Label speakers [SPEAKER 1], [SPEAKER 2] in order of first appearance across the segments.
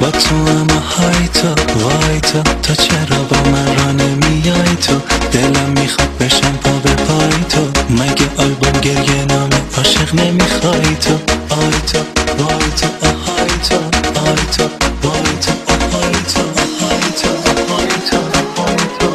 [SPEAKER 1] با تو اما های تو وای تو چرا با من را نمیای تو دلم میخواد بشم پا به پای تو مگه آلبوم گریه نامه عاشق نمیخوای تو آی تو وای تو آهای تو آی تو وای تو آهای تو آهای تو آهای تو آهای تو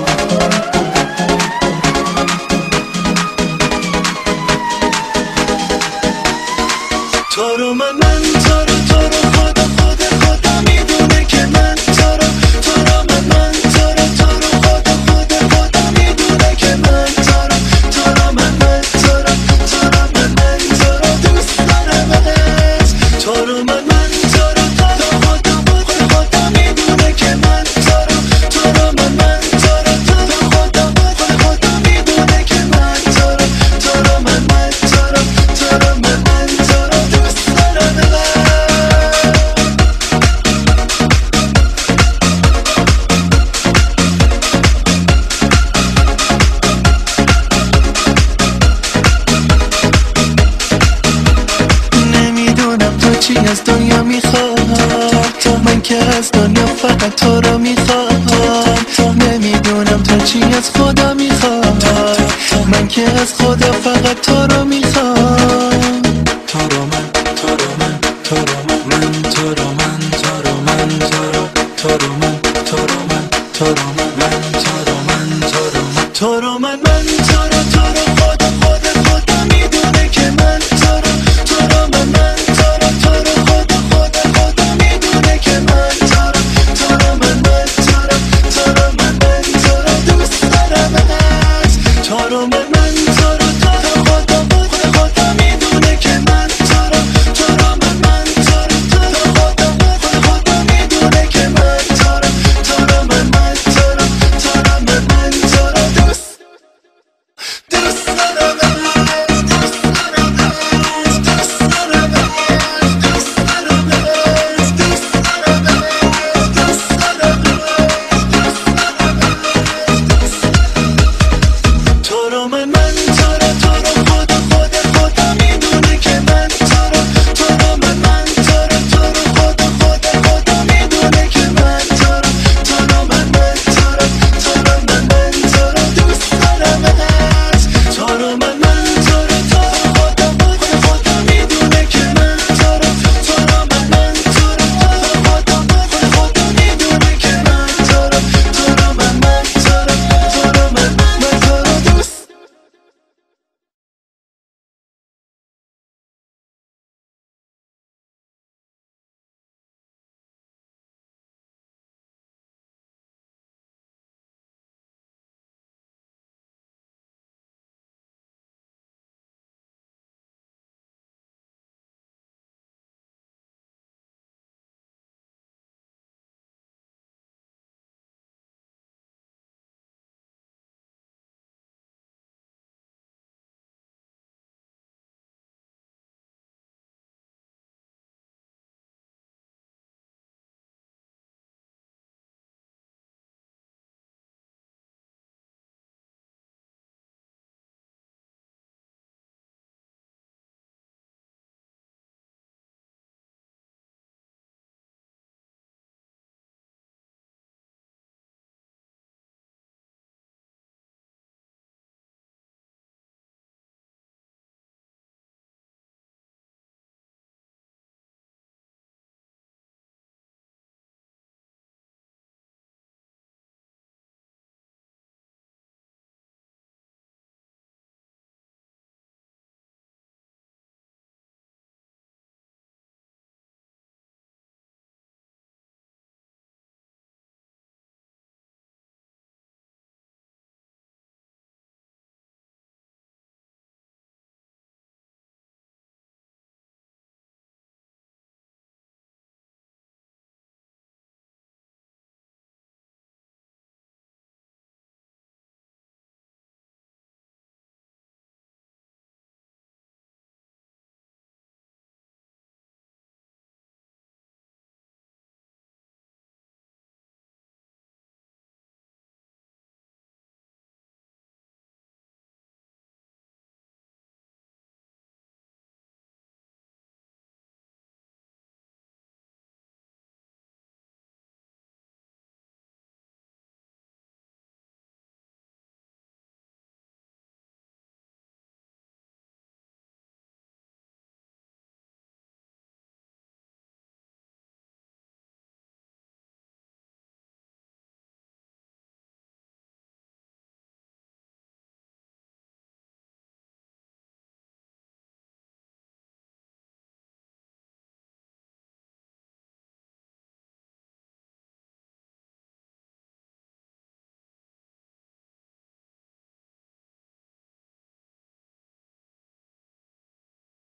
[SPEAKER 1] تو رو من تو رو خدا میدونه که من تو رو من تو رو خدا میدونه که من تو رو من تو رو دوست دارم تو رو من تو رو خدا میدونه که من تو رو من تو رو خدا میدونه که من تو رو من تو رو دوست دارم نمیدونم تو چی از دنیا میخواد من که از دنیا فقط تو رو میخواد نمیدونم تو چی از خدا میخواد من که از خدا فقط تو رو